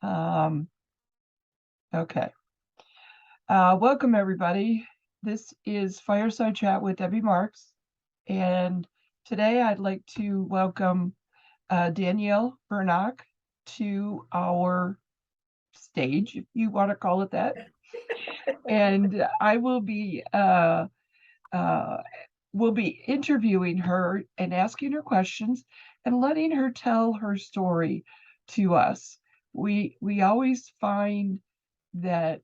Um, okay. Welcome, everybody. This is Fireside Chat with Debbie Marks. And today I'd like to welcome Danielle Bernock to our stage, if you want to call it that. And I will be interviewing her and asking her questions and letting her tell her story to us. We always find that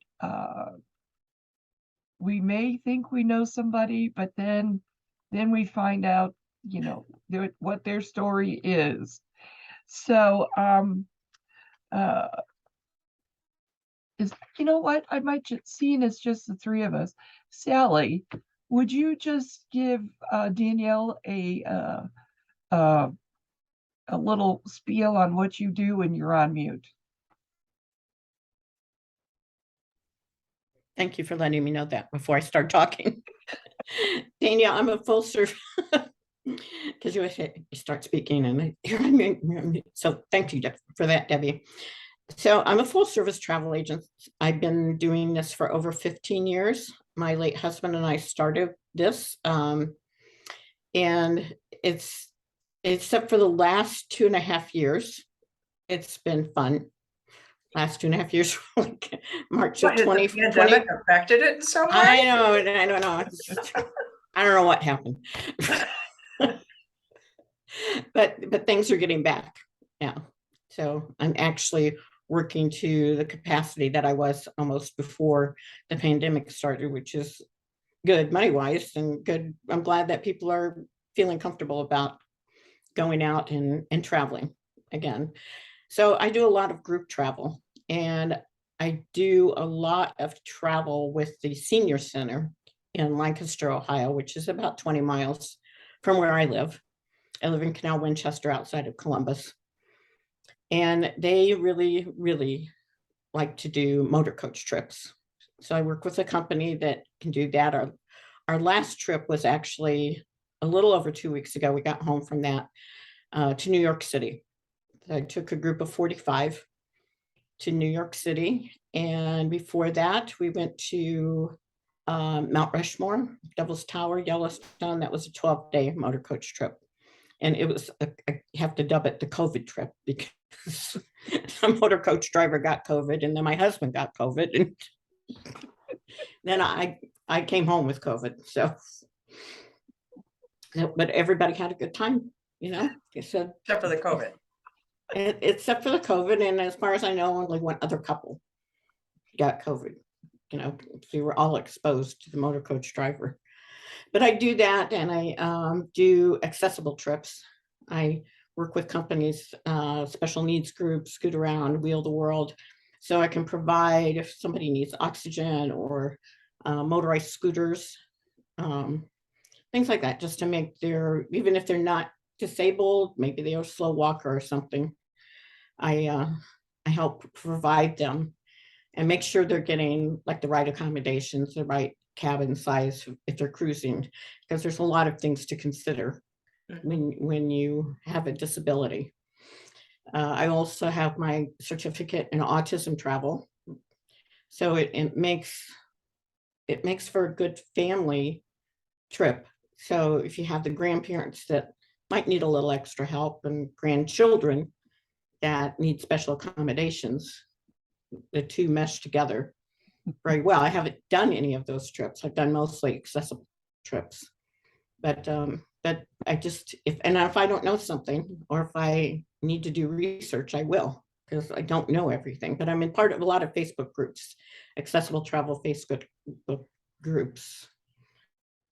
we may think we know somebody, but then we find out, what their story is. So, uh, what I might seeing as just the three of us. Sally, would you just give Danielle a little spiel on what you do when you're on mute? Thank you for letting me know that before I start talking. Danielle, I'm a full service, because you start speaking and here I'm mute. So thank you for that, Debbie. So I'm a full service travel agent. I've been doing this for over 15 years. My late husband and I started this. And except for the last 2.5 years, it's been fun. Last 2.5 years, like March of 2020. The pandemic affected it in some way? I know. I don't know. I don't know what happened. but things are getting back now. So I'm actually working to the capacity that I was almost before the pandemic started, which is good money-wise and good. I'm glad that people are feeling comfortable about going out and traveling again. So I do a lot of group travel, and I do a lot of travel with the senior center in Lancaster, Ohio, which is about 20 miles from where I live. I live in Canal Winchester outside of Columbus. And they really, really like to do motor coach trips. So I work with a company that can do that. Our last trip was actually a little over 2 weeks ago. We got home from that to New York City. I took a group of 45 to New York City. And before that, we went to Mount Rushmore, Devil's Tower, Yellowstone. That was a 12-day motor coach trip. And it was, I have to dub it the COVID trip because a motor coach driver got COVID, and then my husband got COVID, and then I came home with COVID. So, but everybody had a good time, Except for the COVID. Except for the COVID, and as far as I know, only one other couple got COVID. We were all exposed to the motor coach driver. But I do that, and I do accessible trips. I work with companies, special needs groups, scoot around, wheel the world. So I can provide, if somebody needs oxygen or motorized scooters, things like that, just to make even if they're not disabled, maybe they're a slow walker or something, I help provide them and make sure they're getting like the right accommodations, the right cabin size if they're cruising, because there's a lot of things to consider when you have a disability. I also have my certificate in autism travel, so it makes for a good family trip. So if you have the grandparents that might need a little extra help and grandchildren that need special accommodations, the two mesh together very well. I haven't done any of those trips. I've done mostly accessible trips, but I just, if I don't know something, or if I need to do research, I will, because I don't know everything. But I'm in part of a lot of Facebook groups, accessible travel Facebook groups,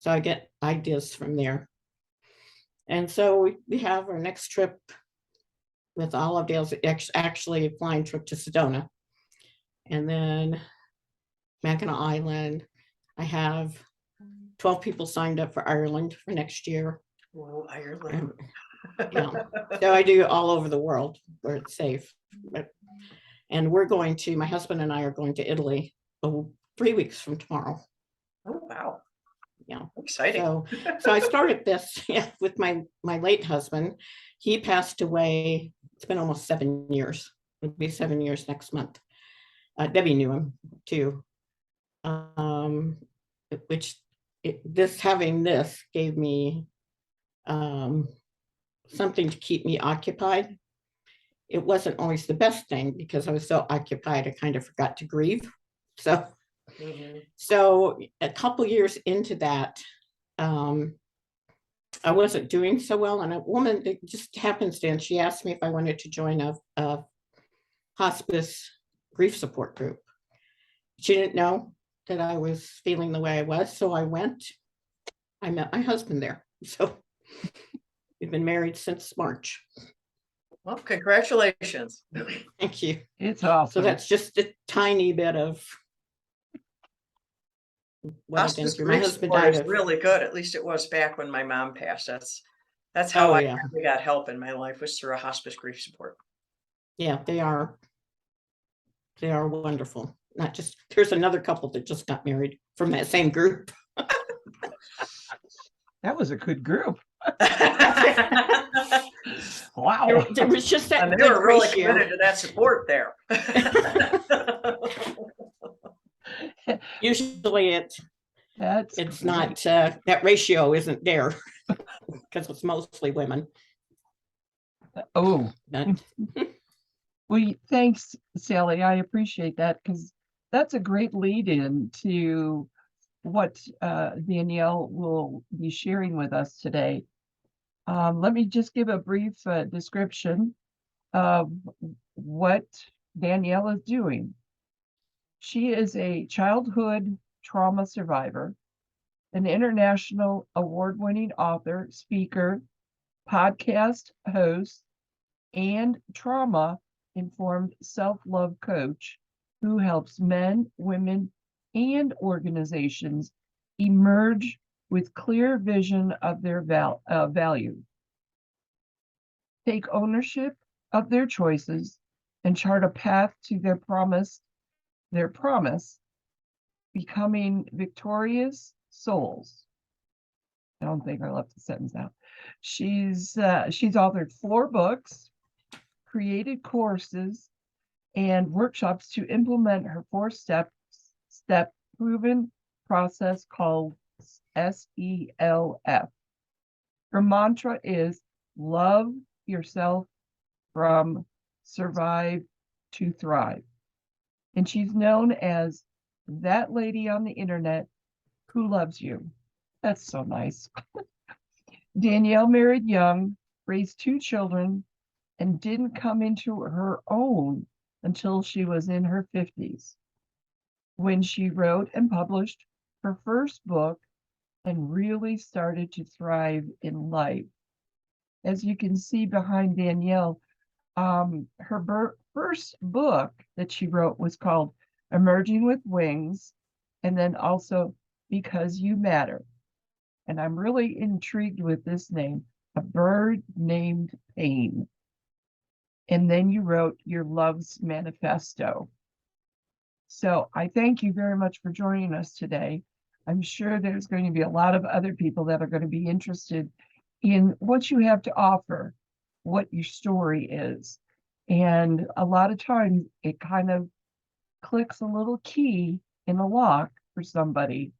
so I get ideas from there. And so we have our next trip with Olive Dale's, actually a flying trip to Sedona, and then Mackinac Island. I have 12 people signed up for Ireland for next year. Whoa, Ireland. So I do all over the world where it's safe. And my husband and I are going to Italy 3 weeks from tomorrow. Oh, wow. Yeah. Exciting. So I started this with my late husband. He passed away, it's been almost 7 years. It'll be 7 years next month. Debbie knew him too. Having this gave me something to keep me occupied. It wasn't always the best thing because I was so occupied, I kind of forgot to grieve. So, so a couple years into that, I wasn't doing so well. And a woman, it just happenstance, she asked me if I wanted to join a hospice grief support group. She didn't know that I was feeling the way I was. So I went. I met my husband there. So we've been married since March. Well, congratulations. Thank you. It's awesome. So that's just a tiny bit of what I've been Hospice through. My grief husband support died is of really good. At least it was back when my mom passed. That's how I yeah. really got help in my life, was through a hospice grief support. Yeah, they are wonderful. Not just, there's another couple that just got married from that same group. That was a good group. Wow. There was just that And they good were really ratio. committed to that support there. Usually That's it's great. not, that ratio isn't there because it's mostly women. Oh, But well, thanks, Sally. I appreciate that, because that's a great lead in to what Danielle will be sharing with us today. Let me just give a brief description of what Danielle is doing. She is a childhood trauma survivor, an international award-winning author, speaker, podcast host, and trauma-informed self-love coach who helps men, women, and organizations emerge with clear vision of their value, take ownership of their choices, and chart a path to their promise, becoming victorious souls. I don't think I left the sentence out. She's authored 4 books, created courses and workshops to implement her 4-step proven process called SELF. Her mantra is love yourself from survive to thrive. And she's known as that lady on the internet who loves you. That's so nice. Danielle married young, raised 2 children, and didn't come into her own until she was in her 50s, when she wrote and published her first book and really started to thrive in life. As you can see behind Danielle, her first book that she wrote was called Emerging with Wings, and then also Because You Matter. And I'm really intrigued with this name, A Bird Named Pain. And then you wrote your Love's Manifesto. So I thank you very much for joining us today. I'm sure there's going to be a lot of other people that are going to be interested in what you have to offer, what your story is. And a lot of times it kind of clicks a little key in the lock for somebody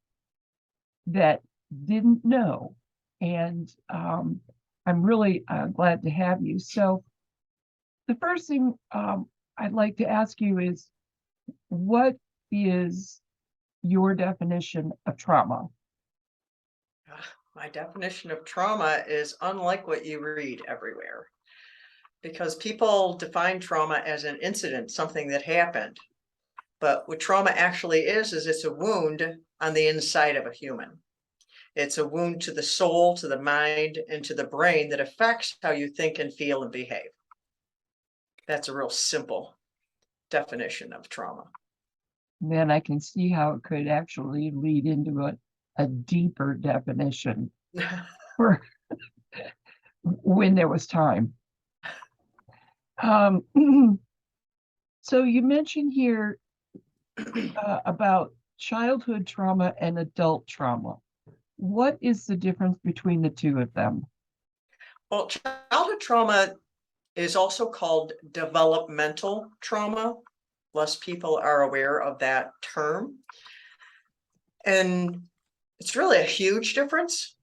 that didn't know. And I'm really glad to have you. So the first thing I'd like to ask you is, what is your definition of trauma? My definition of trauma is unlike what you read everywhere, because people define trauma as an incident, something that happened. But what trauma actually is it's a wound on the inside of a human. It's a wound to the soul, to the mind, and to the brain that affects how you think and feel and behave. That's a real simple definition of trauma. Then I can see how it could actually lead into a deeper definition for when there was time. So you mentioned here about childhood trauma and adult trauma. What is the difference between the two of them? Well, childhood trauma is also called developmental trauma. Less people are aware of that term. And it's really a huge difference.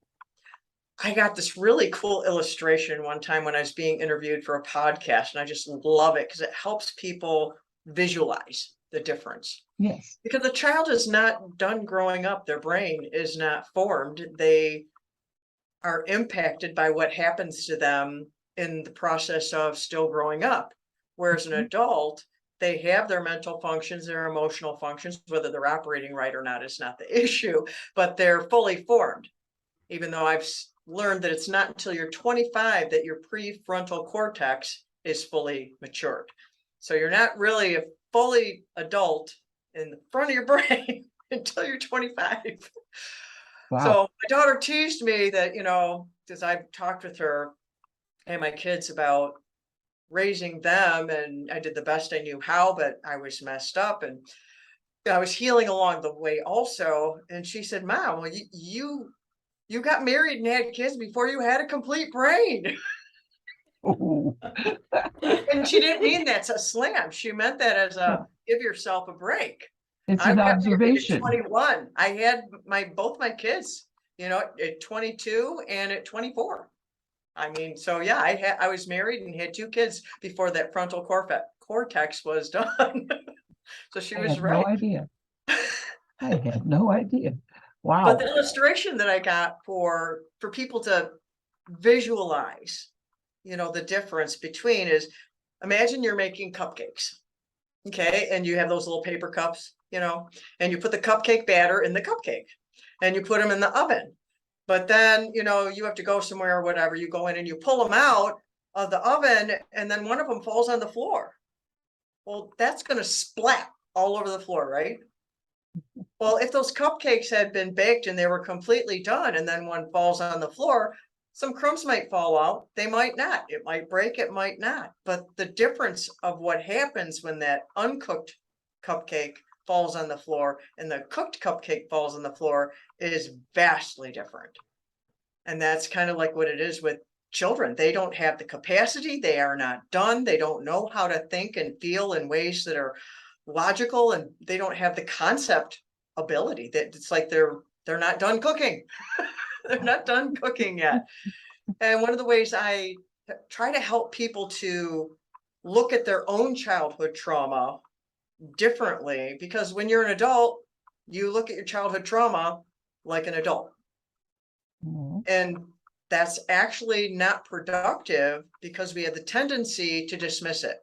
I got this really cool illustration one time when I was being interviewed for a podcast, and I just love it because it helps people visualize the difference. Yes. Because the child is not done growing up, their brain is not formed. They are impacted by what happens to them in the process of still growing up. Whereas an adult, they have their mental functions, their emotional functions, whether they're operating right or not is not the issue, but they're fully formed. Even though I've learned that it's not until you're 25 that your prefrontal cortex is fully matured. So you're not really a fully adult in the front of your brain until you're 25. Wow. So my daughter teased me that, because I've talked with her and my kids about raising them, and I did the best I knew how, but I was messed up and I was healing along the way also. And she said, Mom, well, you got married and had kids before you had a complete brain. Ooh. And she didn't mean that's a slam. She meant that as a give yourself a break. It's I an got married observation. at 21. I had both my kids, at 22 and at 24. I mean, so yeah, I was married and had 2 kids before that frontal cortex was done. So she I was had right. no idea. I had no idea. Wow. But the illustration that I got for people to visualize, the difference between is, imagine you're making cupcakes. Okay. And you have those little paper cups, and you put the cupcake batter in the cupcake and you put them in the oven. But then, you have to go somewhere or whatever. You go in and you pull them out of the oven, and then one of them falls on the floor. Well, that's going to splat all over the floor, right? Well, if those cupcakes had been baked and they were completely done, and then one falls on the floor, some crumbs might fall out. They might not. It might break, it might not. But the difference of what happens when that uncooked cupcake falls on the floor and the cooked cupcake falls on the floor is vastly different. And that's kind of like what it is with children. They don't have the capacity. They are not done. They don't know how to think and feel in ways that are logical, and they don't have the concept ability. That it's like they're not done cooking. They're not done cooking yet. And one of the ways I try to help people to look at their own childhood trauma differently, because when you're an adult, you look at your childhood trauma like an adult. Mhm. And that's actually not productive, because we have the tendency to dismiss it.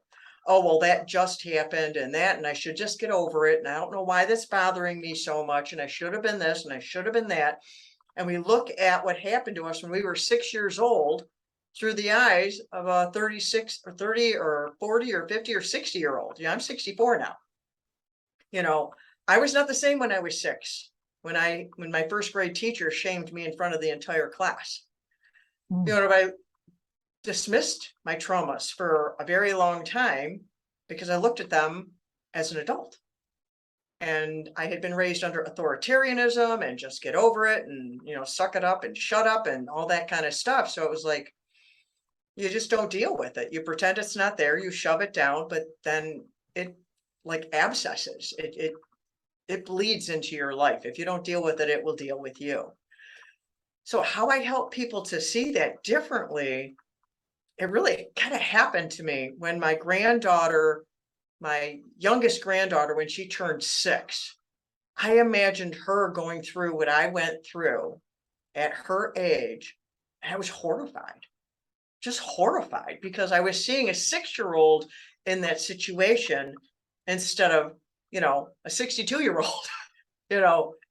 Oh, well, that just happened and I should just get over it. And I don't know why that's bothering me so much. And I should have been this and I should have been that. And we look at what happened to us when we were 6 years old through the eyes of a 36 or 30 or 40 or 50 or 60-year-old. Yeah, I'm 64 now. I was not the same when I was 6, when my first grade teacher shamed me in front of the entire class. I dismissed my traumas for a very long time because I looked at them as an adult. And I had been raised under authoritarianism and just get over it and, suck it up and shut up and all that kind of stuff. So it was like, you just don't deal with it. You pretend it's not there, you shove it down, but then it like abscesses. It bleeds into your life. If you don't deal with it, it will deal with you. So how I help people to see that differently, it really kind of happened to me when my youngest granddaughter, when she turned 6, I imagined her going through what I went through at her age. And I was horrified, just horrified, because I was seeing a 6-year-old in that situation instead of, a 62-year-old,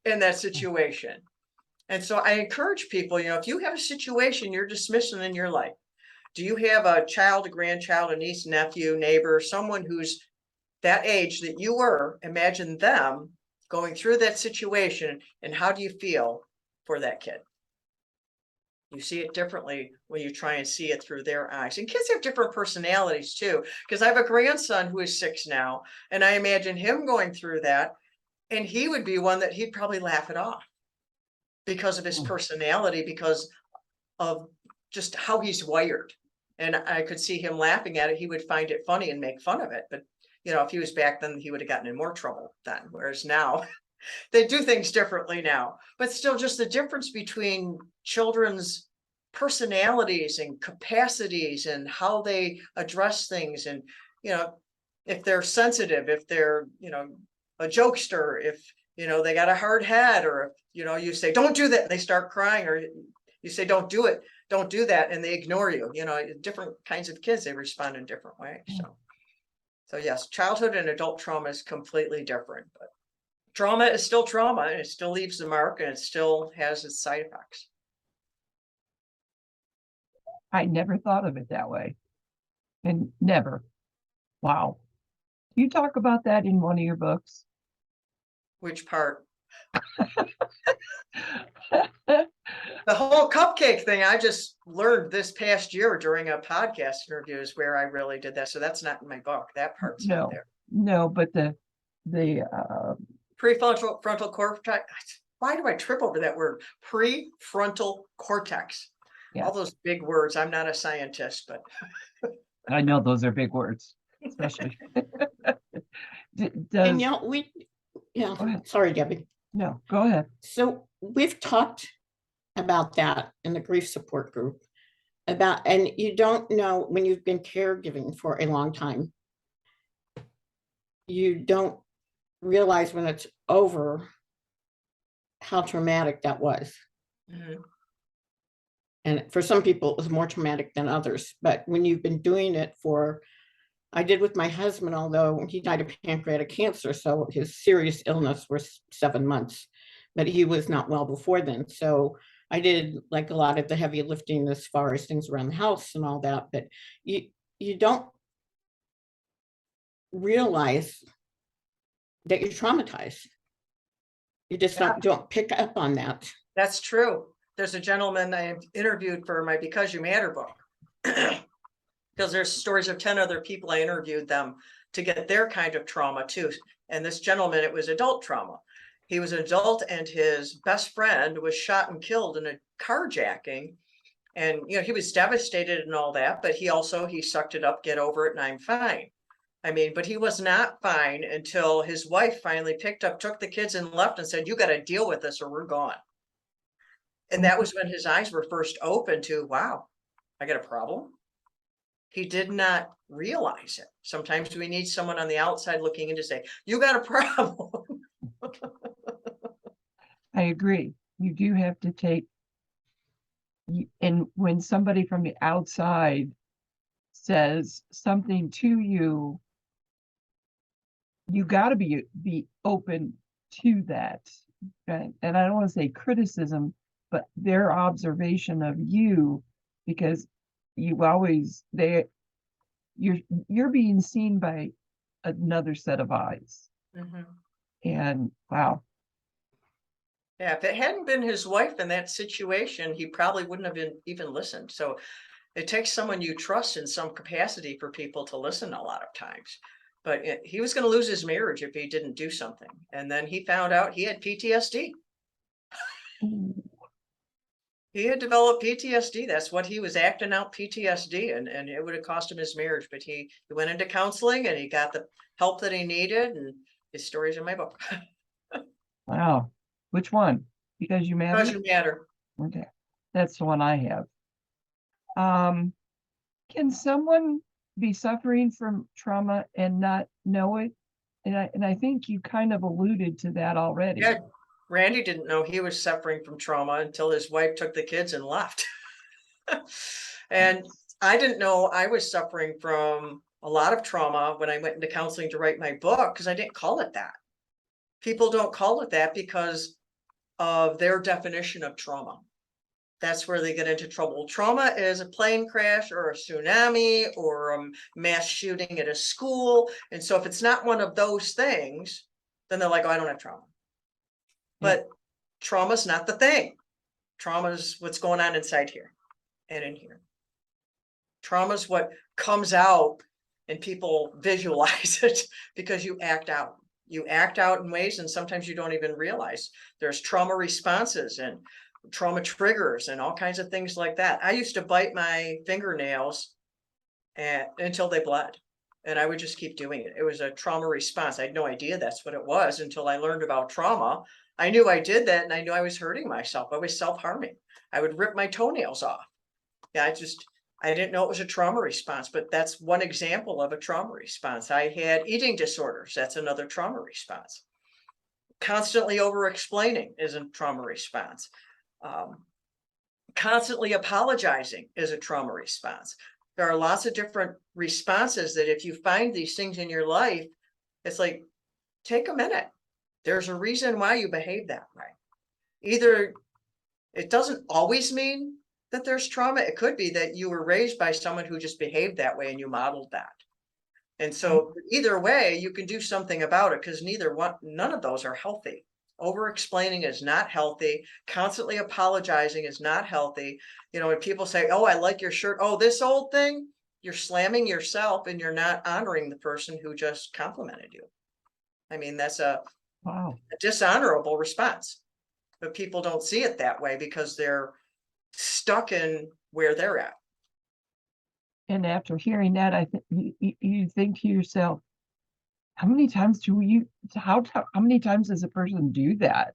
in that situation. And so I encourage people, if you have a situation you're dismissing in your life, do you have a child, a grandchild, a niece, nephew, neighbor, someone who's that age that you were, imagine them going through that situation, and how do you feel for that kid? You see it differently when you try and see it through their eyes. And kids have different personalities too, because I have a grandson who is 6 now, and I imagine him going through that, and he would be one that he'd probably laugh it off because of his personality, because of just how he's wired. And I could see him laughing at it. He would find it funny and make fun of it. But, if he was back then, he would have gotten in more trouble then. Whereas now they do things differently now, but still just the difference between children's personalities and capacities and how they address things. And, if they're sensitive, if they're, a jokester, if, they got a hard head, or, you say, don't do that, and they start crying, or you say, don't do it, don't do that, and they ignore you. Different kinds of kids, they respond in different ways. So yes, childhood and adult trauma is completely different, but trauma is still trauma, and it still leaves the mark, and it still has its side effects. I never thought of it that way. And never. Wow. You talk about that in one of your books? Which part? The whole cupcake thing, I just learned this past year during a podcast interview is where I really did that. So that's not in my book. That part's not there. No, but the prefrontal cortex. Why do I trip over that word? Prefrontal cortex. Yes. All those big words. I'm not a scientist, but I know those are big words, especially. Danielle, Go ahead. sorry, Debbie. No, go ahead. So we've talked about that in the grief support group and you don't know, when you've been caregiving for a long time, you don't realize when it's over how traumatic that was. Mhm. And for some people it was more traumatic than others, but when you've been doing it I did with my husband, although he died of pancreatic cancer, so his serious illness was 7 months, but he was not well before then. So I did like a lot of the heavy lifting as far as things around the house and all that, but you don't realize that you're traumatized. You just don't pick up on that. That's true. There's a gentleman I interviewed for my Because You Matter book. Because there's stories of 10 other people. I interviewed them to get their kind of trauma too. And this gentleman, it was adult trauma. He was an adult and his best friend was shot and killed in a carjacking. And, he was devastated and all that, but he sucked it up, get over it, and I'm fine. I mean, but he was not fine until his wife finally took the kids and left and said, you got to deal with this or we're gone. And that was when his eyes were first open to, wow, I got a problem. He did not realize it. Sometimes we need someone on the outside looking in to say, you got a problem. I agree. You do have to take, and when somebody from the outside says something to you, you got to be open to that. Right? And I don't want to say criticism, but their observation of you, because you're being seen by another set of eyes. Mm-hmm. And wow. Yeah, if it hadn't been his wife in that situation, he probably wouldn't have even listened. So it takes someone you trust in some capacity for people to listen a lot of times. But he was going to lose his marriage if he didn't do something. And then he found out he had PTSD. He had developed PTSD. That's what he was acting out, PTSD, and it would have cost him his marriage. But he went into counseling and he got the help that he needed. And his story's in my book. Wow. Which one? Because You Matter? Because You Matter. Okay. That's the one I have. Can someone be suffering from trauma and not know it? And I think you kind of alluded to that already. Yeah. Randy didn't know he was suffering from trauma until his wife took the kids and left. And I didn't know I was suffering from a lot of trauma when I went into counseling to write my book, because I didn't call it that. People don't call it that because of their definition of trauma. That's where they get into trouble. Trauma is a plane crash or a tsunami or a mass shooting at a school. And so if it's not one of those things, then they're like, oh, I don't have trauma. But trauma's not the thing. Trauma's what's going on inside here and in here. Trauma's what comes out and people visualize it because you act out. You act out in ways and sometimes you don't even realize. There's trauma responses and trauma triggers and all kinds of things like that. I used to bite my fingernails and until they bled. And I would just keep doing it. It was a trauma response. I had no idea that's what it was until I learned about trauma. I knew I did that and I knew I was hurting myself. I was self-harming. I would rip my toenails off. Yeah, I didn't know it was a trauma response, but that's one example of a trauma response. I had eating disorders. That's another trauma response. Constantly over-explaining is a trauma response. Constantly apologizing is a trauma response. There are lots of different responses that if you find these things in your life, it's like, take a minute. There's a reason why you behave that way. Either it doesn't always mean that there's trauma. It could be that you were raised by someone who just behaved that way and you modeled that. And so either way, you can do something about it because none of those are healthy. Over explaining is not healthy. Constantly apologizing is not healthy. You know, when people say, oh, I like your shirt. Oh, this old thing, you're slamming yourself and you're not honoring the person who just complimented you. I mean, that's a dishonorable response, but people don't see it that way because they're stuck in where they're at. And after hearing that, I think you think to yourself, how many times how many times does a person do that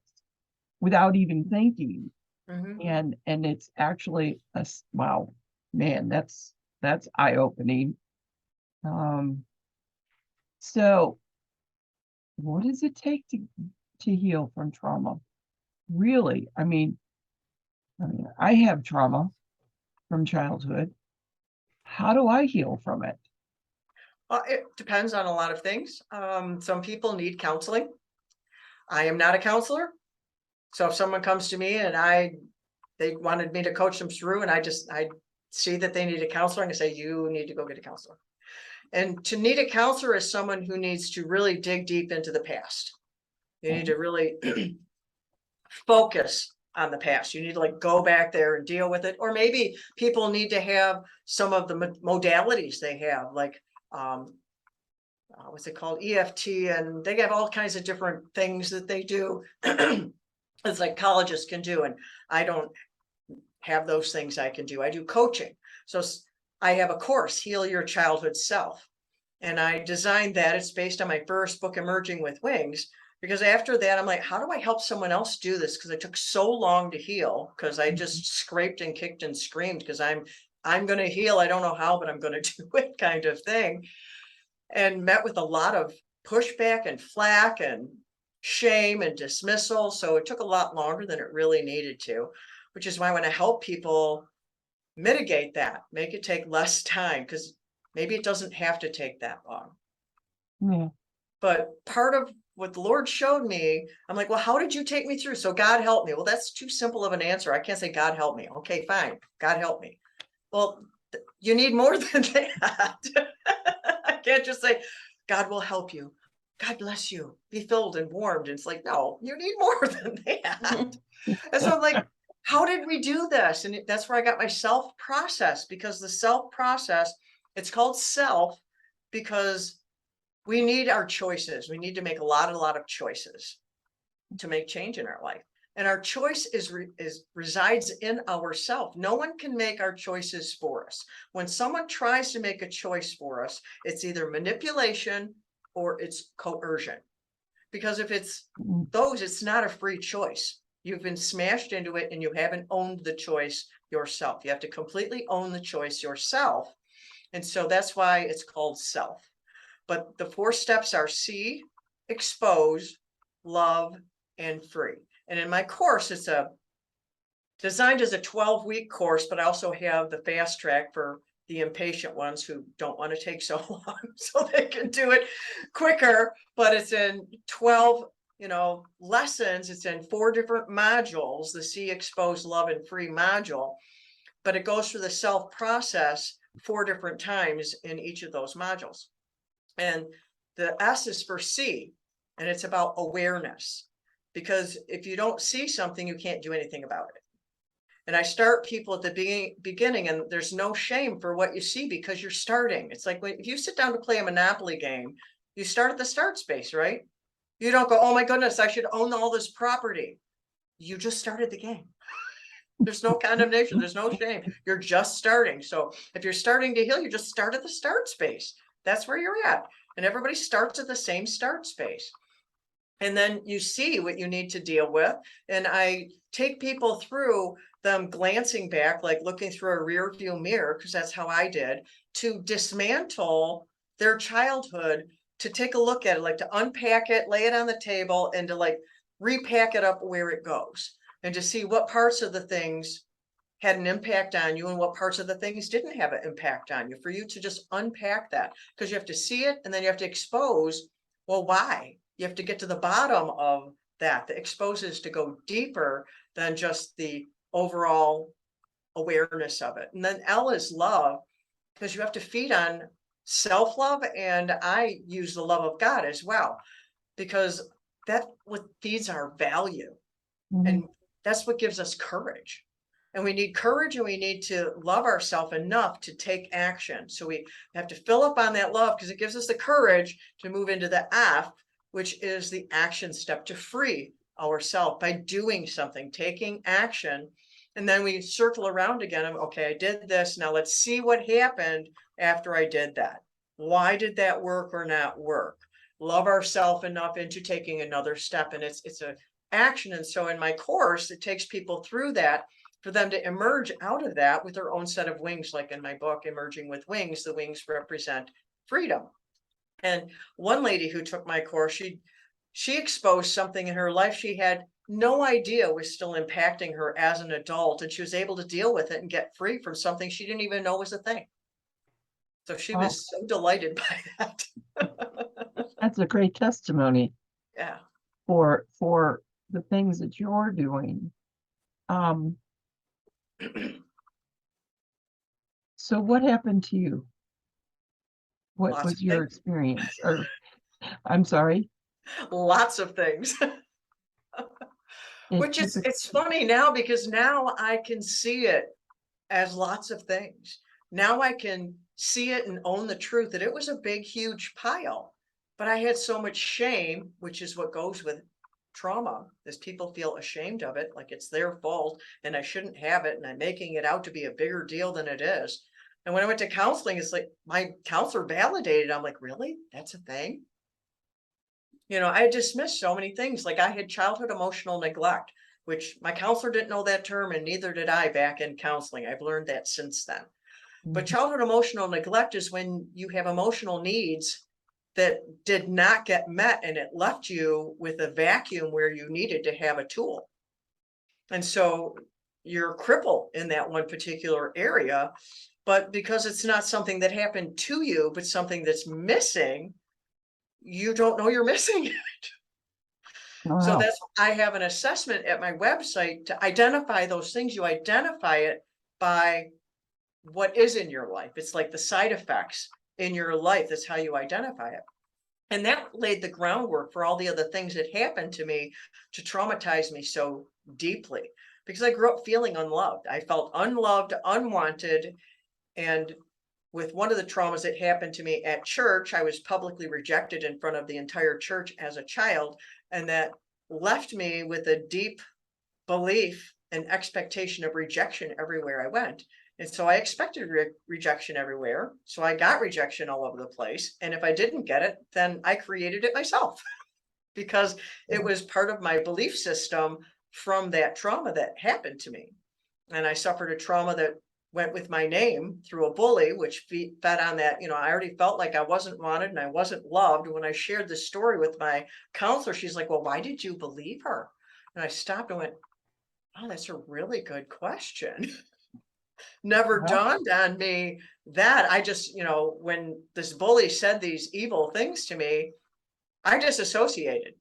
without even thinking? And it's actually wow, man, that's eye-opening. So what does it take to heal from trauma? Really? I mean, I have trauma from childhood. How do I heal from it? Well, it depends on a lot of things. Some people need counseling. I am not a counselor. So if someone comes to me and they wanted me to coach them through and I see that they need a counselor and I say, you need to go get a counselor. And to need a counselor is someone who needs to really dig deep into the past. You need to really focus on the past. You need to like go back there and deal with it. Or maybe people need to have some of the modalities they have, like what's it called? EFT, and they have all kinds of different things that they do. As psychologists can do, and I don't have those things I can do. I do coaching. So I have a course, Heal Your Childhood Self. And I designed that. It's based on my first book, Emerging with Wings, because after that, I'm like, how do I help someone else do this? Because it took so long to heal, because I just scraped and kicked and screamed because I'm going to heal. I don't know how, but I'm going to do it kind of thing. And met with a lot of pushback and flack and shame and dismissal. So it took a lot longer than it really needed to, which is why when I help people mitigate that, make it take less time, because maybe it doesn't have to take that long. Yeah. But part of what the Lord showed me, I'm like, well, how did you take me through? So God help me. Well, that's too simple of an answer. I can't say God help me. Okay, fine. God help me. Well, you need more than that. I can't just say, God will help you. God bless you. Be filled and warmed. And it's like, no, you need more than that. And so I'm like, how did we do this? And that's where I got my self process, because the self process, it's called self because we need our choices. We need to make a lot of choices to make change in our life. And our choice resides in ourself. No one can make our choices for us. When someone tries to make a choice for us, it's either manipulation or it's coercion. Because if it's those, it's not a free choice. You've been smashed into it and you haven't owned the choice yourself. You have to completely own the choice yourself. And so that's why it's called self. But the 4 steps are see, expose, love, and free. And in my course, it's designed as a 12-week course, but I also have the fast track for the impatient ones who don't want to take so long, so they can do it quicker. But it's in 12, lessons. It's in 4 different modules, the see, expose, love, and free module. But it goes through the self process 4 different times in each of those modules. And the S is for see, and it's about awareness. Because if you don't see something, you can't do anything about it. And I start people at the beginning, and there's no shame for what you see because you're starting. It's like if you sit down to play a Monopoly game, you start at the start space, right? You don't go, oh my goodness, I should own all this property. You just started the game. There's no condemnation. There's no shame. You're just starting. So if you're starting to heal, you just start at the start space. That's where you're at. And everybody starts at the same start space. And then you see what you need to deal with. And I take people through them glancing back, like looking through a rear view mirror, because that's how I did, to dismantle their childhood, to take a look at it, like to unpack it, lay it on the table, and to like repack it up where it goes, and to see what parts of the things had an impact on you and what parts of the things didn't have an impact on you, for you to just unpack that, because you have to see it and then you have to expose, well, why? You have to get to the bottom of that. The exposes to go deeper than just the overall awareness of it. And then L is love, because you have to feed on self-love, and I use the love of God as well, because that's what feeds our value. Mhm. And that's what gives us courage. And we need courage, and we need to love ourselves enough to take action. So we have to fill up on that love, because it gives us the courage to move into the F, which is the action step, to free ourselves by doing something, taking action. And then we circle around again of, okay, I did this. Now let's see what happened after I did that. Why did that work or not work? Love ourselves enough into taking another step. And it's a action. And so in my course, it takes people through that for them to emerge out of that with their own set of wings. Like in my book, Emerging with Wings, the wings represent freedom. And one lady who took my course, she exposed something in her life she had no idea was still impacting her as an adult, and she was able to deal with it and get free from something she didn't even know was a thing. So she Wow, was so delighted by that. that's a great testimony Yeah. for the things that you're doing. So what happened to you? What Lots was of your things. experience? Or I'm sorry, Lots of things. it Which is, it's funny now, because now I can see it as lots of things. Now I can see it and own the truth that it was a big, huge pile. But I had so much shame, which is what goes with trauma, is people feel ashamed of it, like it's their fault and I shouldn't have it, and I'm making it out to be a bigger deal than it is. And when I went to counseling, it's like my counselor validated. I'm like, really? That's a thing? I dismissed so many things. Like I had childhood emotional neglect, which my counselor didn't know that term, and neither did I back in counseling. I've learned that since then. But childhood emotional neglect is when you have emotional needs that did not get met, and it left you with a vacuum where you needed to have a tool. And so you're crippled in that one particular area, but because it's not something that happened to you, but something that's missing, you don't know you're missing it. So wow. that's, I have an assessment at my website to identify those things. You identify it by what is in your life. It's like the side effects in your life. That's how you identify it. And that laid the groundwork for all the other things that happened to me to traumatize me so deeply, because I grew up feeling unloved. I felt unloved, unwanted. And with one of the traumas that happened to me at church, I was publicly rejected in front of the entire church as a child. And that left me with a deep belief and expectation of rejection everywhere I went. And so I expected rejection everywhere. So I got rejection all over the place. And if I didn't get it, then I created it myself because it was part of my belief system from that trauma that happened to me. And I suffered a trauma that went with my name through a bully, which fed on that. I already felt like I wasn't wanted and I wasn't loved. When I shared this story with my counselor, she's like, well, why did you believe her? And I stopped and went, oh, that's a really good question. Never Well, dawned on me that. I just, when this bully said these evil things to me, I disassociated.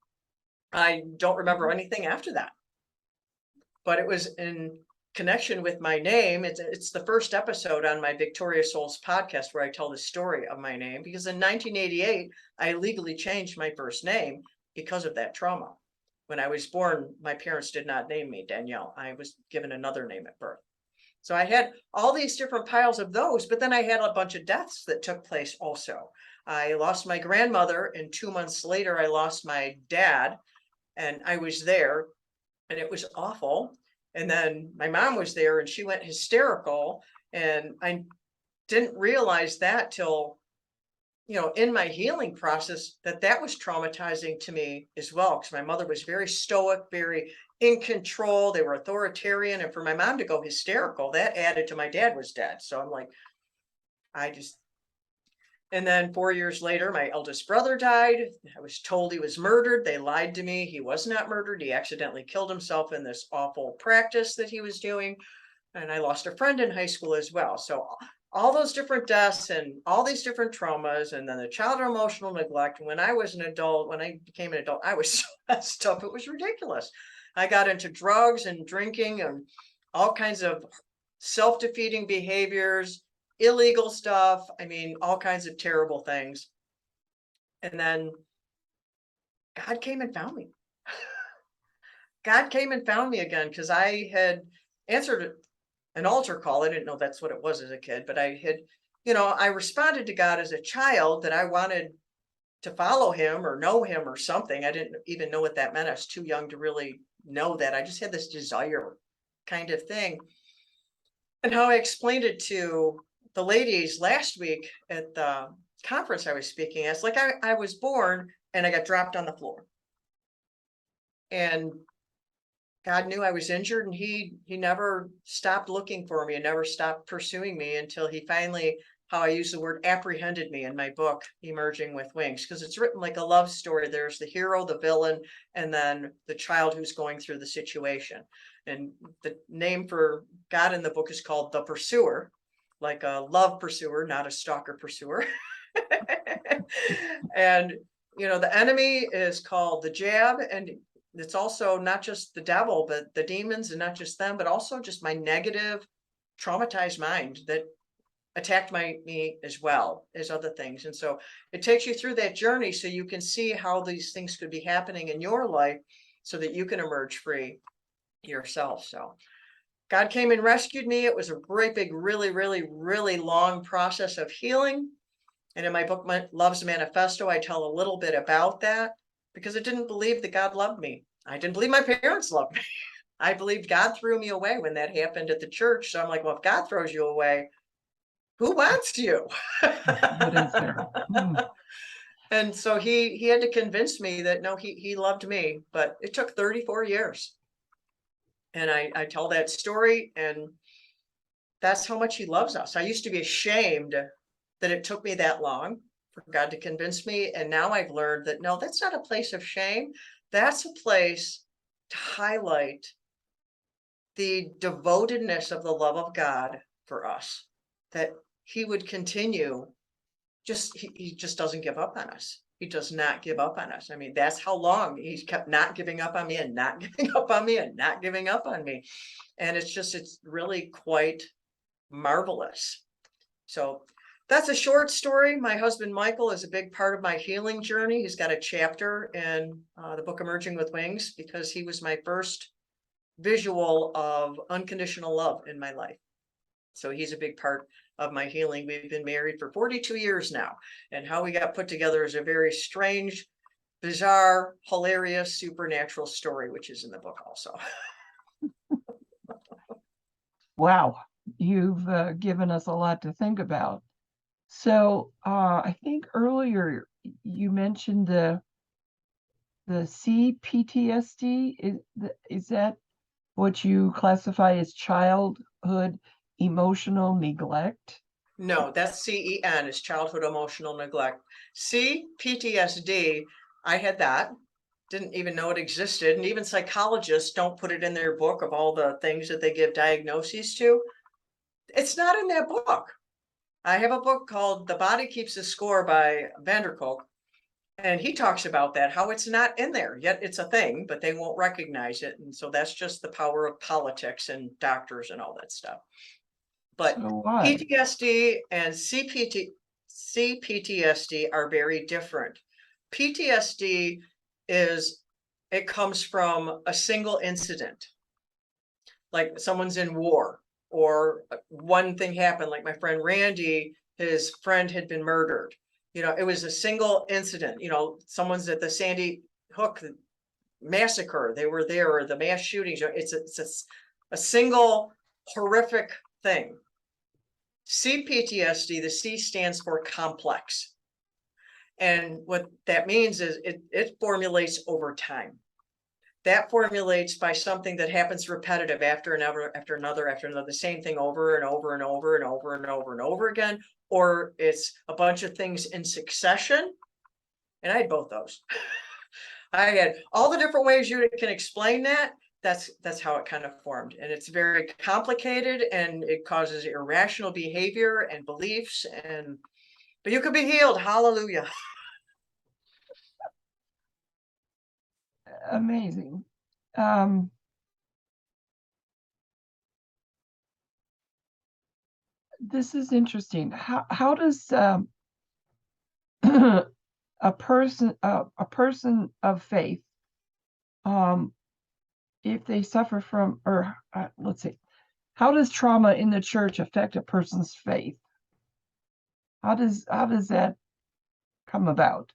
I don't remember anything after that. But it was in connection with my name. It's the first episode on my Victorious Souls podcast where I tell the story of my name, because in 1988, I legally changed my first name because of that trauma. When I was born, my parents did not name me Danielle. I was given another name at birth. So I had all these different piles of those, but then I had a bunch of deaths that took place also. I lost my grandmother, and 2 months later, I lost my dad, and I was there, and it was awful. And then my mom was there and she went hysterical. And I didn't realize that till, in my healing process, that was traumatizing to me as well. Because my mother was very stoic, very in control. They were authoritarian. And for my mom to go hysterical, that added to my dad was dead. So I'm like, and then 4 years later, my eldest brother died. I was told he was murdered. They lied to me. He was not murdered. He accidentally killed himself in this awful practice that he was doing. And I lost a friend in high school as well. So all those different deaths and all these different traumas, and then the child emotional neglect. When I was an adult, when I became an adult, I was so messed up. It was ridiculous. I got into drugs and drinking and all kinds of self-defeating behaviors, illegal stuff. I mean, all kinds of terrible things. And then God came and found me. God came and found me again because I had answered an altar call. I didn't know that's what it was as a kid, but I had, I responded to God as a child that I wanted to follow him or know him or something. I didn't even know what that meant. I was too young to really know that. I just had this desire kind of thing. And how I explained it to the ladies last week at the conference I was speaking at, it's like I was born and I got dropped on the floor. And God knew I was injured, and he never stopped looking for me and never stopped pursuing me until he finally, how I use the word, apprehended me in my book, Emerging with Wings, because it's written like a love story. There's the hero, the villain, and then the child who's going through the situation. And the name for God in the book is called the Pursuer, like a love pursuer, not a stalker pursuer. And, the enemy is called the jab, and it's also not just the devil, but the demons, and not just them, but also just my negative, traumatized mind that attacked me as well as other things. And so it takes you through that journey so you can see how these things could be happening in your life so that you can emerge free yourself. So God came and rescued me. It was a great big, really, really, really long process of healing. And in my book, Love's Manifesto, I tell a little bit about that because I didn't believe that God loved me. I didn't believe my parents loved me. I believed God threw me away when that happened at the church. So I'm like, well, if God throws you away, who wants you? What is there? And so he had to convince me that no, he loved me, but it took 34 years. And I tell that story, and that's how much he loves us. I used to be ashamed that it took me that long for God to convince me. And now I've learned that no, that's not a place of shame. That's a place to highlight the devotedness of the love of God for us, that he would continue. He just doesn't give up on us. He does not give up on us. I mean, that's how long he's kept not giving up on me and not giving up on me and not giving up on me. And it's really quite marvelous. So that's a short story. My husband, Michael, is a big part of my healing journey. He's got a chapter in the book Emerging with Wings because he was my first visual of unconditional love in my life. So he's a big part of my healing. We've been married for 42 years now, and how we got put together is a very strange, bizarre, hilarious, supernatural story, which is in the book also. Wow, you've given us a lot to think about. So I think earlier you mentioned the CPTSD. Is that what you classify as childhood emotional neglect? No, that's CEN, is childhood emotional neglect. CPTSD, I had that. Didn't even know it existed. And even psychologists don't put it in their book of all the things that they give diagnoses to. It's not in that book. I have a book called The Body Keeps the Score by Vanderkolk. And he talks about that, how it's not in there, yet it's a thing, but they won't recognize it. And so that's just the power of politics and doctors and all that stuff. But So what? PTSD and CPTSD are very different. PTSD it comes from a single incident, like someone's in war, or one thing happened, like my friend Randy, his friend had been murdered. It was a single incident. Someone's at the Sandy Hook massacre, they were there, or the mass shootings. It's a a single horrific thing. CPTSD, the C stands for complex. And what that means is it formulates over time. That formulates by something that happens repetitive after another, after another, after another, the same thing over and over and over and over and over and over again, or it's a bunch of things in succession. And I had both those. I had all the different ways you can explain that. That's how it kind of formed. And it's very complicated, and it causes irrational behavior and beliefs, but you could be healed. Hallelujah. Amazing. This is interesting. How does a person of faith, if they suffer from, or let's see, how does trauma in the church affect a person's faith? How does that come about?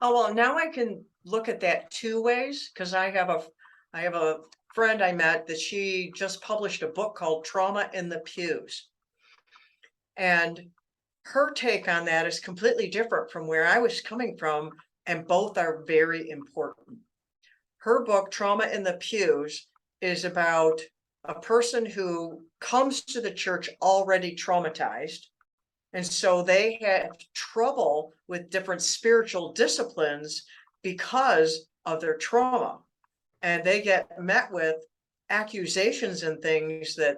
Oh, well, now I can look at that two ways, because I have a friend I met that she just published a book called Trauma in the Pews. And her take on that is completely different from where I was coming from, and both are very important. Her book, Trauma in the Pews, is about a person who comes to the church already traumatized. And so they have trouble with different spiritual disciplines because of their trauma. And they get met with accusations and things that,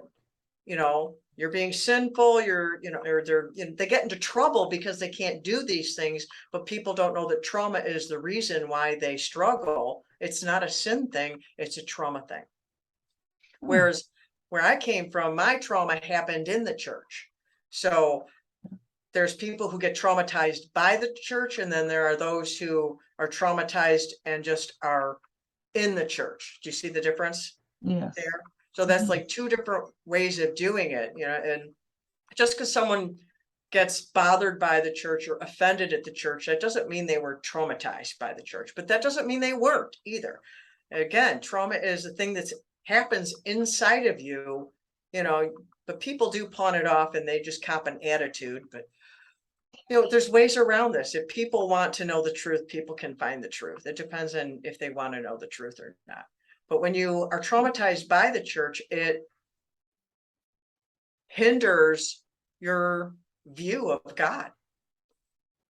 you're being sinful, or they get into trouble because they can't do these things, but people don't know that trauma is the reason why they struggle. It's not a sin thing, it's a trauma thing. Whereas where I came from, my trauma happened in the church. So there's people who get traumatized by the church, and then there are those who are traumatized and just are in the church. Do you see the difference? Yes. There? So that's like two different ways of doing it, and just because someone gets bothered by the church or offended at the church, that doesn't mean they were traumatized by the church, but that doesn't mean they weren't either. Again, trauma is a thing that happens inside of you, but people do pawn it off and they just cop an attitude. But there's ways around this. If people want to know the truth, people can find the truth. It depends on if they want to know the truth or not. But when you are traumatized by the church, it hinders your view of God,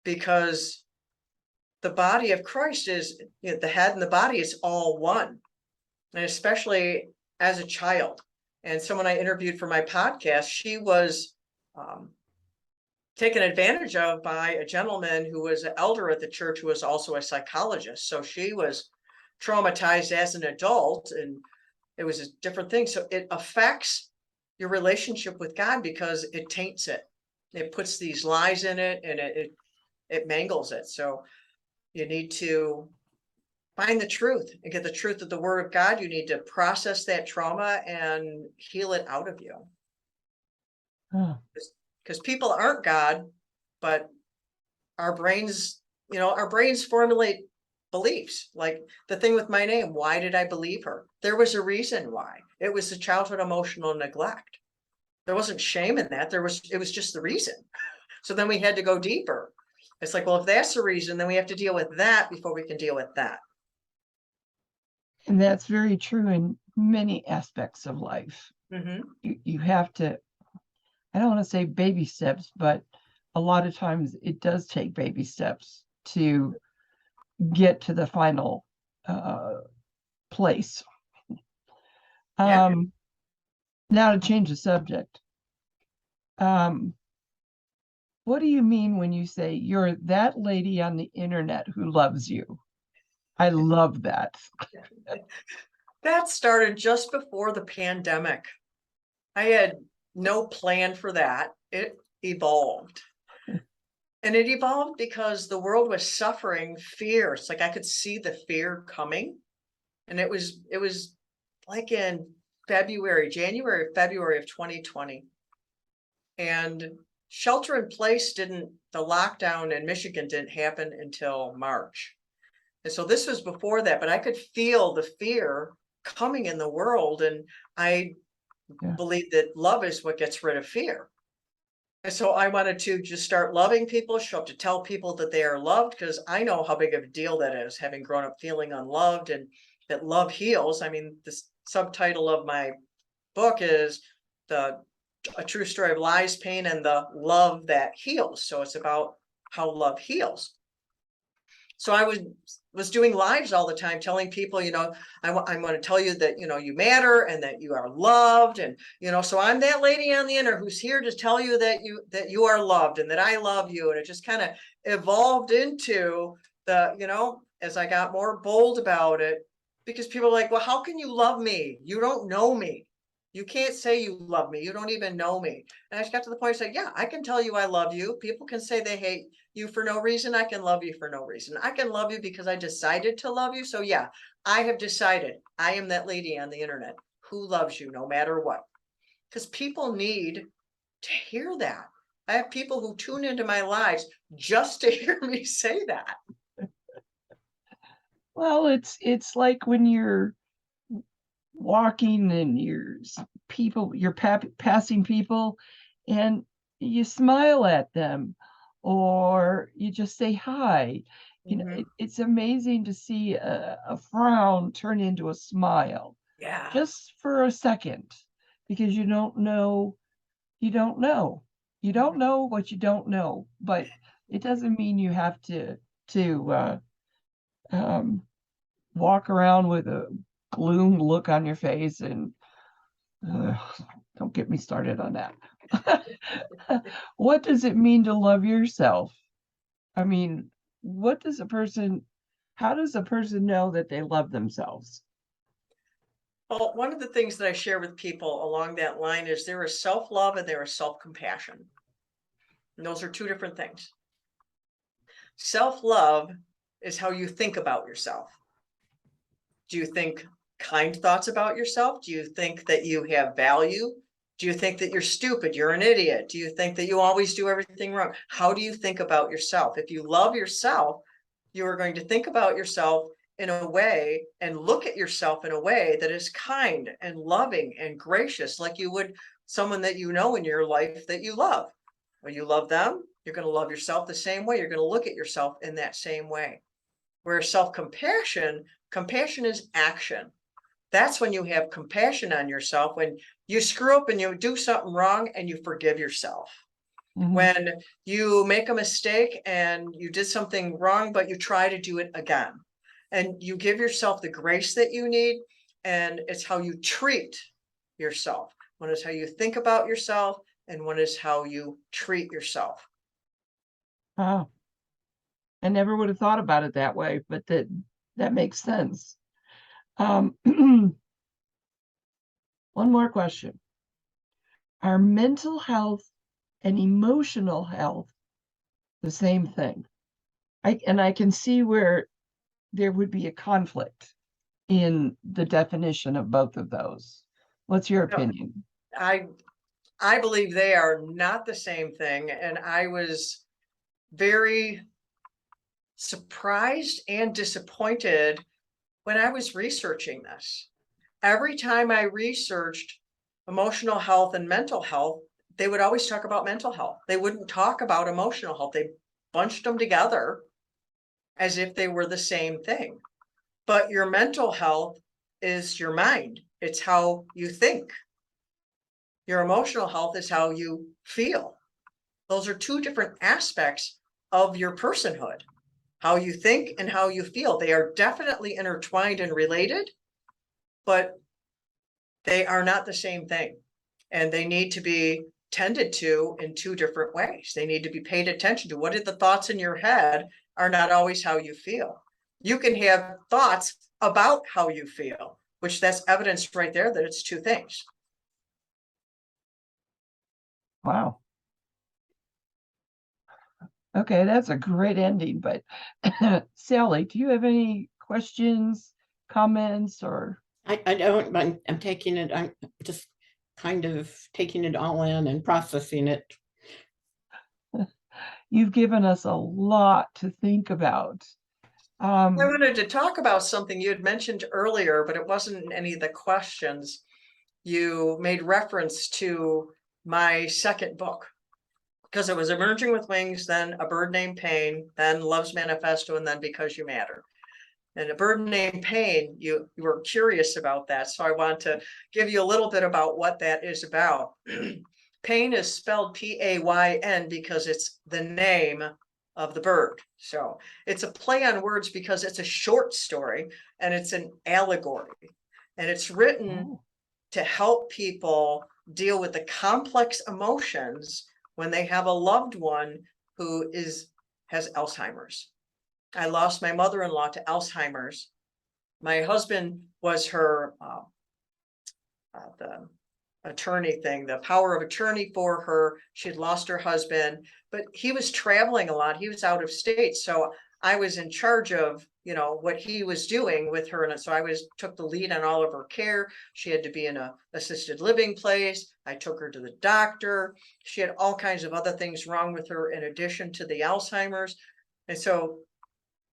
because the body of Christ is, the head and the body is all one. And especially as a child. And someone I interviewed for my podcast, she was taken advantage of by a gentleman who was an elder at the church, who was also a psychologist. So she was traumatized as an adult, and it was a different thing. So it affects your relationship with God because it taints it. It puts these lies in it, and it mangles it. So you need to find the truth and get the truth of the word of God. You need to process that trauma and heal it out of you. Because people aren't God, but our brains formulate beliefs. Like the thing with my name, why did I believe her? There was a reason why. It was the childhood emotional neglect. There wasn't shame in that. It was just the reason. So then we had to go deeper. It's like, well, if that's the reason, then we have to deal with that before we can deal with that. And that's very true in many aspects of life. Mm-hmm. You have to, I don't want to say baby steps, but a lot of times it does take baby steps to get to the final place. Yeah. Now to change the subject. What do you mean when you say you're that lady on the internet who loves you? I love that. That started just before the pandemic. I had no plan for that. It evolved. And it evolved because the world was suffering fear. It's like I could see the fear coming. And it was like in January, February of 2020. And shelter in place the lockdown in Michigan didn't happen until March. And so this was before that, but I could feel the fear coming in the world. And I Yeah. believe that love is what gets rid of fear. And so I wanted to just start loving people, show up to tell people that they are loved, because I know how big of a deal that is, having grown up feeling unloved, and that love heals. I mean, the subtitle of my book is A True Story of Lies, Pain, and the Love That Heals. So it's about how love heals. So I was doing lives all the time, telling people, I'm going to tell you that, you matter and that you are loved. And, so I'm that lady on the inner who's here to tell you that you are loved and that I love you. And it just kind of evolved into as I got more bold about it, because people are like, well, how can you love me? You don't know me. You can't say you love me. You don't even know me. And I just got to the point I said, yeah, I can tell you I love you. People can say they hate you for no reason. I can love you for no reason. I can love you because I decided to love you. So yeah, I have decided I am that lady on the internet who loves you no matter what. Because people need to hear that. I have people who tune into my lives just to hear me say that. Well, it's like when you're walking and you're passing people and you smile at them or you just say hi. It's amazing to see a frown turn into a smile Yeah. just for a second, because you don't know what you don't know, but it doesn't mean you have to um, walk around with a gloom look on your face and don't get me started on that. What does it mean to love yourself? I mean, how does a person know that they love themselves? Well, one of the things that I share with people along that line is there is self-love and there is self-compassion. And those are two different things. Self-love is how you think about yourself. Do you think kind thoughts about yourself? Do you think that you have value? Do you think that you're stupid? You're an idiot? Do you think that you always do everything wrong? How do you think about yourself? If you love yourself, you are going to think about yourself in a way and look at yourself in a way that is kind and loving and gracious, like you would someone that you know in your life that you love. When you love them, you're going to love yourself the same way. You're going to look at yourself in that same way. Whereas self-compassion, compassion is action. That's when you have compassion on yourself, when you screw up and you do something wrong and you forgive yourself. Mhm. When you make a mistake and you did something wrong, but you try to do it again. And you give yourself the grace that you need. And it's how you treat yourself. One is how you think about yourself, and one is how you treat yourself. Oh, I never would have thought about it that way, but that makes sense. One more question. Are mental health and emotional health the same thing? I can see where there would be a conflict in the definition of both of those. What's your opinion? I believe they are not the same thing. And I was very surprised and disappointed when I was researching this. Every time I researched emotional health and mental health, they would always talk about mental health. They wouldn't talk about emotional health. They bunched them together as if they were the same thing. But your mental health is your mind. It's how you think. Your emotional health is how you feel. Those are two different aspects of your personhood. How you think and how you feel. They are definitely intertwined and related, but they are not the same thing. And they need to be tended to in two different ways. They need to be paid attention to. What are the thoughts in your head are not always how you feel. You can have thoughts about how you feel, which that's evidence right there that it's two things. Wow. Okay, that's a great ending, but Sally, do you have any questions, comments, or? I don't, but I'm taking it, I'm just kind of taking it all in and processing it. You've given us a lot to think about. I Um, wanted to talk about something you had mentioned earlier, but it wasn't in any of the questions. You made reference to my second book, because it was Emerging with Wings, then A Bird Named Pain, then Love's Manifesto, and then Because You Matter. And A Bird Named Pain, you were curious about that. So I want to give you a little bit about what that is about. Pain is spelled P-A-Y-N because it's the name of the bird. So it's a play on words because it's a short story and it's an allegory. And it's written oh, to help people deal with the complex emotions when they have a loved one who has Alzheimer's. I lost my mother-in-law to Alzheimer's. My husband was her the attorney thing, the power of attorney for her. She had lost her husband, but he was traveling a lot. He was out of state. So I was in charge of, what he was doing with her. And so I took the lead on all of her care. She had to be in a assisted living place. I took her to the doctor. She had all kinds of other things wrong with her in addition to the Alzheimer's. And so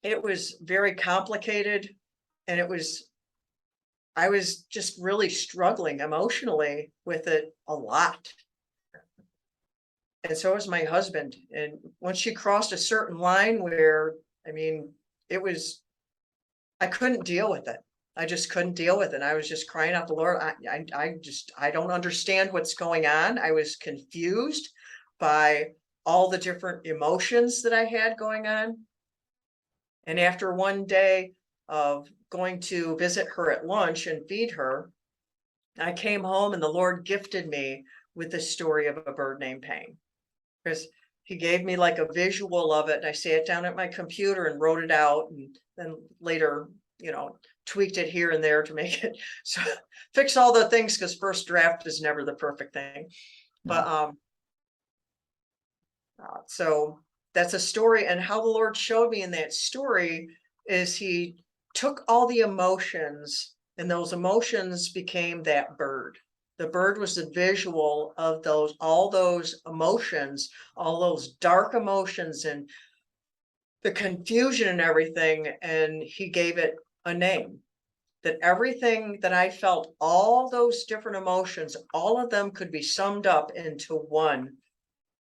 it was very complicated. And I was just really struggling emotionally with it a lot. And so was my husband. And once she crossed a certain line where, I couldn't deal with it. I just couldn't deal with it. I was just crying out to the Lord. I don't understand what's going on. I was confused by all the different emotions that I had going on. And after one day of going to visit her at lunch and feed her, I came home and the Lord gifted me with the story of A Bird Named Pain, because he gave me like a visual of it. And I sat down at my computer and wrote it out, and then later, tweaked it here and there to make it so fix all the things, because first draft is never the perfect thing. But no. so that's a story. And how the Lord showed me in that story is he took all the emotions, and those emotions became that bird. The bird was the visual of all those emotions, all those dark emotions and the confusion and everything. And he gave it a name, that everything that I felt, all those different emotions, all of them could be summed up into one,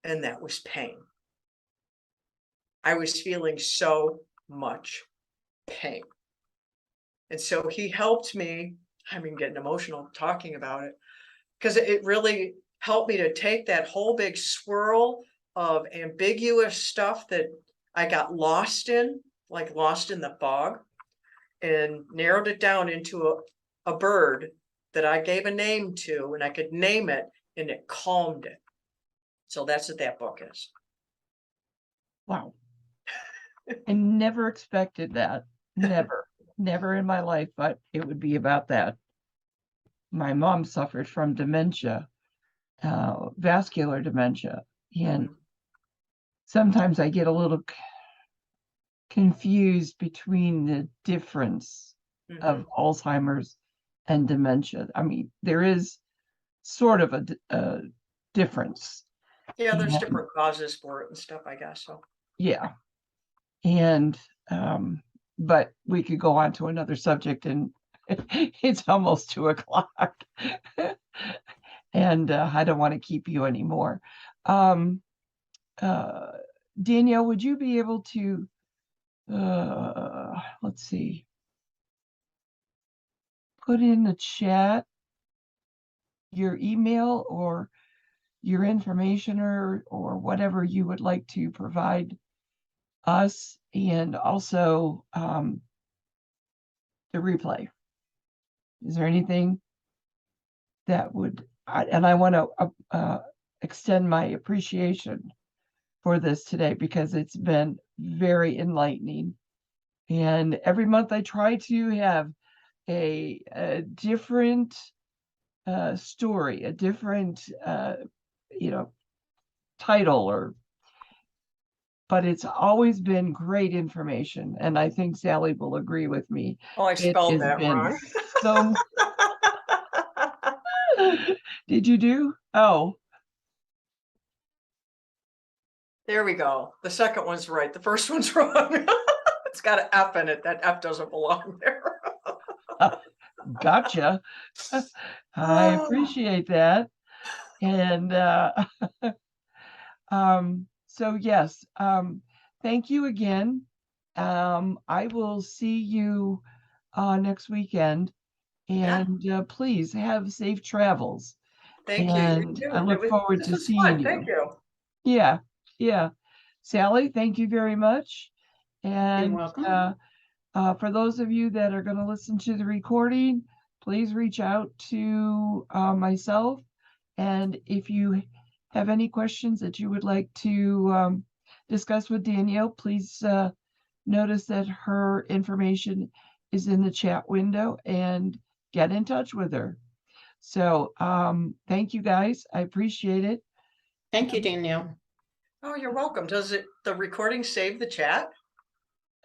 and that was pain. I was feeling so much pain. And so he helped me. Getting emotional talking about it, because it really helped me to take that whole big swirl of ambiguous stuff that I got lost in, like lost in the fog, and narrowed it down into a bird that I gave a name to, and I could name it, and it calmed it. So that's what that book is. Wow. I never expected that. Never in my life, but it would be about that. My mom suffered from dementia, vascular dementia, and sometimes I get a little confused between the difference of Alzheimer's and dementia. There is sort of a difference. Yeah, there's different causes for it and stuff, I guess. So yeah, and but we could go on to another subject, and it's almost 2:00, and I don't want to keep you anymore. Danielle, would you be able to let's see, put in the chat your email or your information, or whatever you would like to provide us, and also the replay? Is there anything that would, and I want to extend my appreciation for this today, because it's been very enlightening. And every month I try to have a different story, a different title, but it's always been great information, and I think Sally will agree with me. I It spelled has that been wrong. so. Did you do? Oh, There we go. The second one's right. The first one's wrong. It's got an F in it. That F doesn't belong there. Gotcha. I Oh. appreciate that. And so yes, thank you again. I will see you next weekend, Yeah. and please have safe travels. Thank you. You And too. I look forward This to was seeing fun. Thank you. you. Yeah, yeah. Sally, thank you very much. You're And welcome. for those of you that are going to listen to the recording, please reach out to myself. And if you have any questions that you would like to discuss with Danielle, please notice that her information is in the chat window and get in touch with her. So thank you guys. I appreciate it. Thank you, Danielle. Oh, you're welcome. Does the recording save the chat?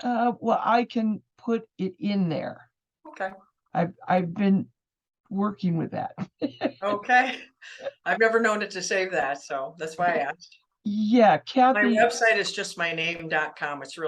Well, I can put it in there. Okay. I've been working with that. Okay. I've never known it to save that, so that's why I asked. Yeah, My Kathy. website is just my name.com. It's really